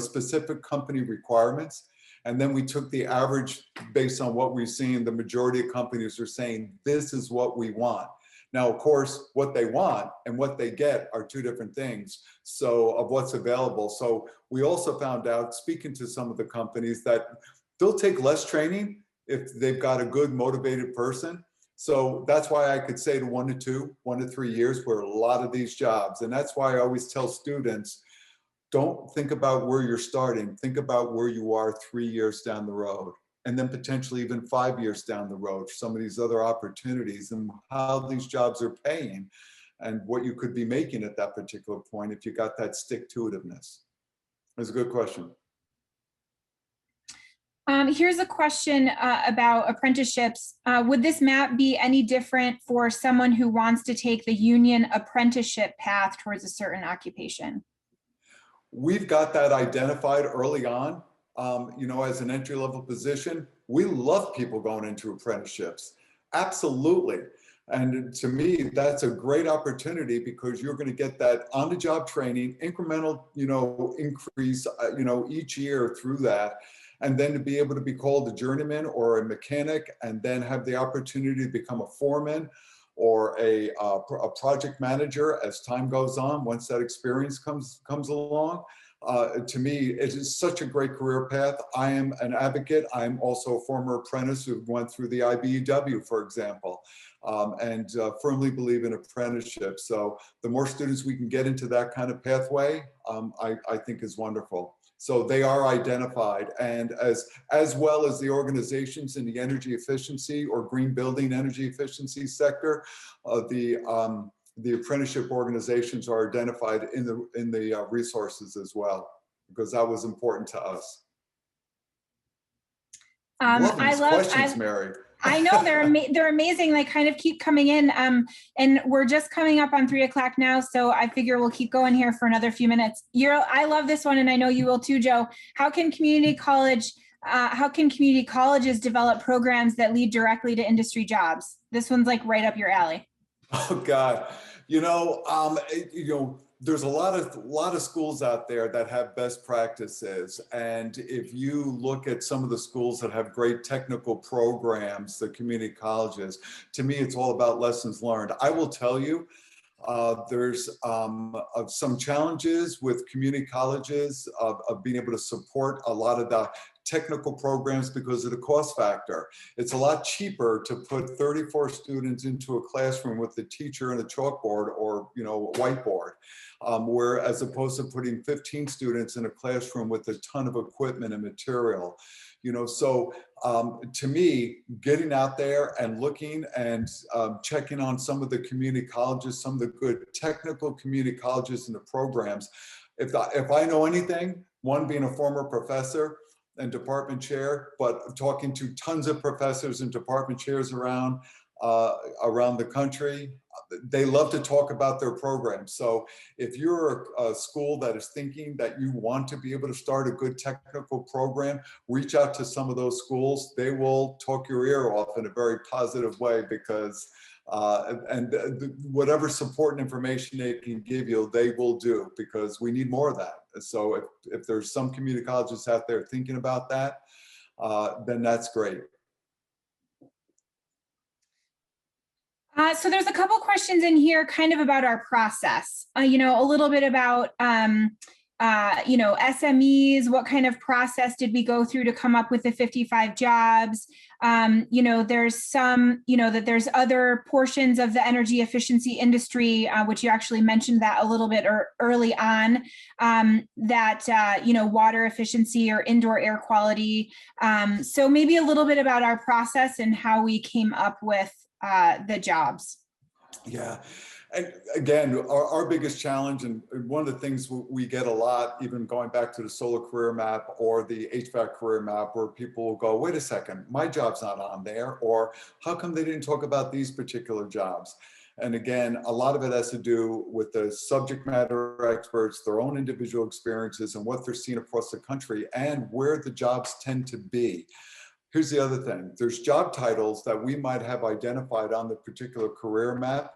specific company requirements. And then we took the average based on what we've seen. The majority of companies are saying, this is what we want. Now, of course, what they want and what they get are two different things. So of what's available. So we also found out, speaking to some of the companies, that they'll take less training if they've got a good motivated person. So that's why I could say to 1 to 3 years for a lot of these jobs. And that's why I always tell students, don't think about where you're starting. Think about where you are 3 years down the road, and then potentially even 5 years down the road for some of these other opportunities, and how these jobs are paying and what you could be making at that particular point if you got that stick-to-itiveness. That's a good question. Here's a question about apprenticeships. Would this map be any different for someone who wants to take the union apprenticeship path towards a certain occupation? We've got that identified early on. As an entry-level position, we love people going into apprenticeships. Absolutely. And to me, that's a great opportunity, because you're going to get that on-the-job training, incremental, increase, each year through that. And then to be able to be called a journeyman or a mechanic, and then have the opportunity to become a foreman or a project manager as time goes on, once that experience comes along. To me, it is such a great career path. I am an advocate. I'm also a former apprentice who went through the IBEW, for example, and firmly believe in apprenticeship. So the more students we can get into that kind of pathway, I think is wonderful. So they are identified, and as well as the organizations in the energy efficiency or green building energy efficiency sector, the apprenticeship organizations are identified in the resources as well, because that was important to us. Loving I these love, questions, Mary. I know they're amazing. They kind of keep coming in. And we're just coming up on 3 o'clock now. So I figure we'll keep going here for another few minutes. I love this one. And I know you will too, Joe. How can community colleges develop programs that lead directly to industry jobs? This one's like right up your alley. Oh God, there's a lot of schools out there that have best practices, and if you look at some of the schools that have great technical programs, the community colleges, to me, it's all about lessons learned. I will tell you, there's some challenges with community colleges of being able to support a lot of the technical programs because of the cost factor. It's a lot cheaper to put 34 students into a classroom with a teacher and a chalkboard or a whiteboard, where as opposed to putting 15 students in a classroom with a ton of equipment and material. So to me, getting out there and looking and checking on some of the community colleges, some of the good technical community colleges and the programs, if I know anything, one being a former professor and department chair, but talking to tons of professors and department chairs around the country, they love to talk about their programs. So if you're a school that is thinking that you want to be able to start a good technical program, reach out to some of those schools. They will talk your ear off in a very positive way because whatever support and information they can give you, they will do, because we need more of that. So if there's some community colleges out there thinking about that, then that's great. So there's a couple questions in here kind of about our process, a little bit about, SMEs, what kind of process did we go through to come up with the 55 jobs? There's some, that there's other portions of the energy efficiency industry, which you actually mentioned that a little bit early on, water efficiency or indoor air quality. So maybe a little bit about our process and how we came up with the jobs. Yeah. And again, our biggest challenge, and one of the things we get a lot, even going back to the solar career map or the HVAC career map, where people will go, wait a second, my job's not on there, or how come they didn't talk about these particular jobs? And again, a lot of it has to do with the subject matter experts, their own individual experiences and what they're seeing across the country and where the jobs tend to be. Here's the other thing. There's job titles that we might have identified on the particular career map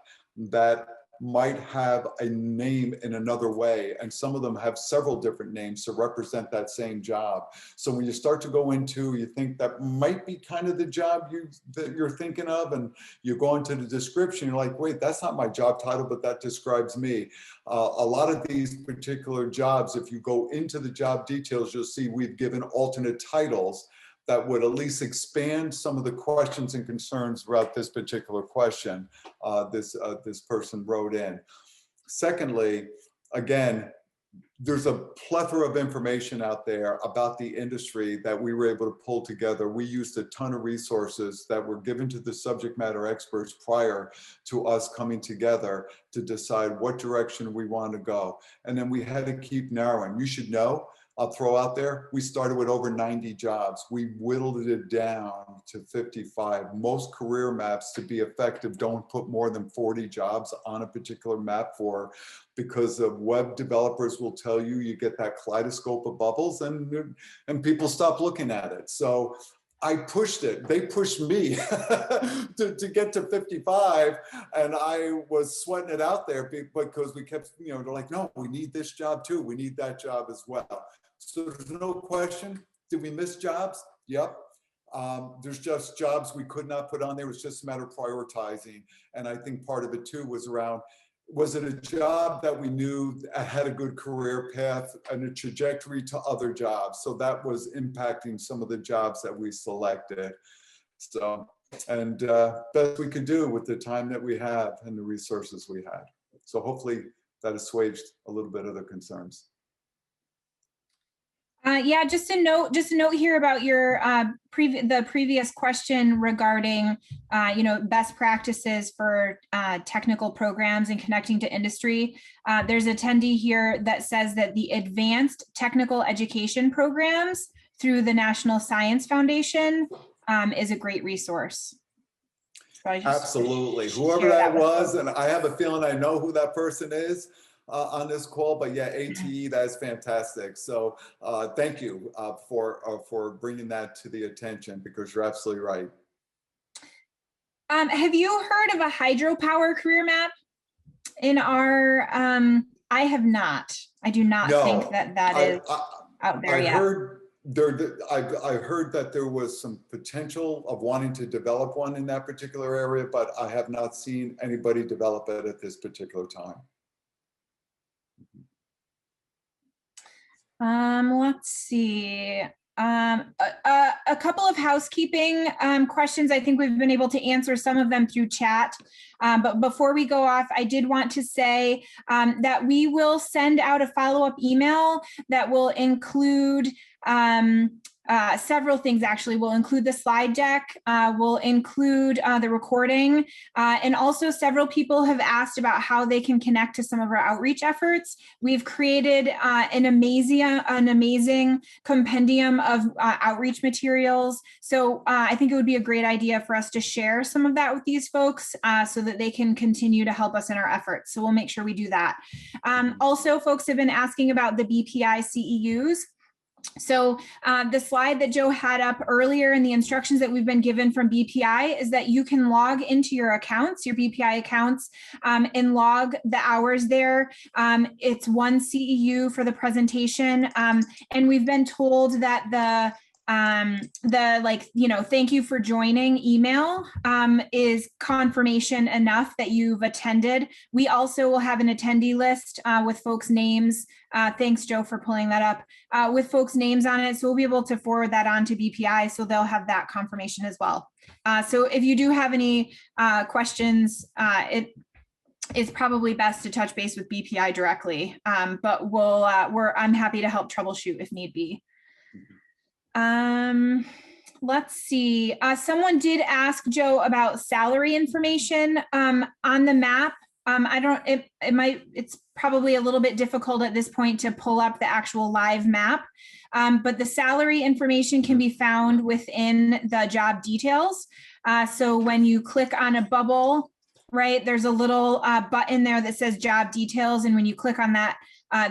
that might have a name in another way. And some of them have several different names to represent that same job. So when you start to go into, you think that might be kind of the job that you're thinking of, and you go into the description, you're like, wait, that's not my job title, but that describes me. A lot of these particular jobs, if you go into the job details, you'll see we've given alternate titles that would at least expand some of the questions and concerns throughout this particular question this person wrote in. Secondly, again, there's a plethora of information out there about the industry that we were able to pull together. We used a ton of resources that were given to the subject matter experts prior to us coming together to decide what direction we want to go. And then we had to keep narrowing. You should know, I'll throw out there, we started with over 90 jobs. We whittled it down to 55. Most career maps, to be effective, don't put more than 40 jobs on a particular map because the web developers will tell you, you get that kaleidoscope of bubbles and people stop looking at it. So I pushed it. They pushed me to get to 55, and I was sweating it out there because we kept, they're like, no, we need this job too. We need that job as well. So there's no question. Did we miss jobs? Yep. There's just jobs we could not put on there. It was just a matter of prioritizing. And I think part of it too was around, was it a job that we knew had a good career path and a trajectory to other jobs? So that was impacting some of the jobs that we selected. So, and best we could do with the time that we have and the resources we had. So hopefully that assuaged a little bit of the concerns. Yeah, just a note here about your the previous question regarding best practices for technical programs and connecting to industry. There's an attendee here that says that the advanced technical education programs through the National Science Foundation is a great resource. So I just Absolutely. share Whoever that with was, folks. and I have a feeling I know who that person is on this call, but yeah, ATE, that is fantastic. So thank you for bringing that to the attention, because you're absolutely right. Have you heard of a hydropower career map? In our, I have not. I do not think No, that is out there I yet. heard I heard that there was some potential of wanting to develop one in that particular area, but I have not seen anybody develop it at this particular time. Let's see. A couple of housekeeping questions. I think we've been able to answer some of them through chat. But before we go off, I did want to say that we will send out a follow-up email that will include several things. Actually, we'll include the slide deck, we'll include the recording, and also several people have asked about how they can connect to some of our outreach efforts. We've created an amazing compendium of outreach materials. So I think it would be a great idea for us to share some of that with these folks so that they can continue to help us in our efforts. So we'll make sure we do that. Also, folks have been asking about the BPI CEUs. So the slide that Joe had up earlier and the instructions that we've been given from BPI is that you can log into your accounts, your BPI accounts, and log the hours there. It's one CEU for the presentation. And we've been told that the thank you for joining email is confirmation enough that you've attended. We also will have an attendee list with folks' names. Thanks, Joe, for pulling that up with folks' names on it. So we'll be able to forward that on to BPI, so they'll have that confirmation as well. So if you do have any questions, it is probably best to touch base with BPI directly, but I'm happy to help troubleshoot if need be. Let's see. Someone did ask Joe about salary information on the map. It's probably a little bit difficult at this point to pull up the actual live map, but the salary information can be found within the job details. So when you click on a bubble, right, there's a little button there that says job details. And when you click on that,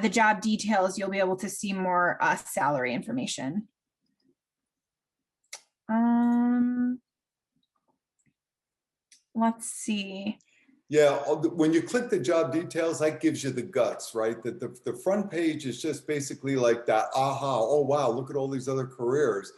the job details, you'll be able to see more salary information. Let's see. Yeah, when you click the job details, that gives you the guts, right? That the front page is just basically like that, aha, oh wow, look at all these other careers.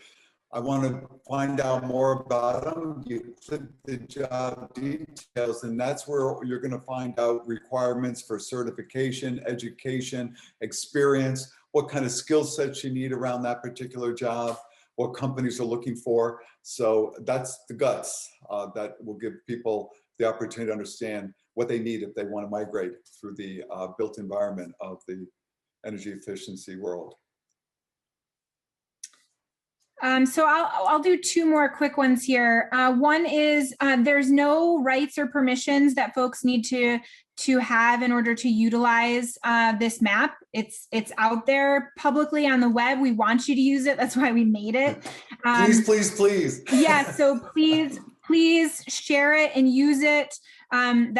I want to find out more about them. You click the job details, and that's where you're going to find out requirements for certification, education, experience, what kind of skill sets you need around that particular job, what companies are looking for. So that's the guts that will give people the opportunity to understand what they need if they want to migrate through the built environment of the energy efficiency world. So I'll do two more quick ones here. One is there's no rights or permissions that folks need to have in order to utilize this map. It's out there publicly on the web. We want you to use it. That's why we made it. Please, please, please. Yeah, so please share it and use it.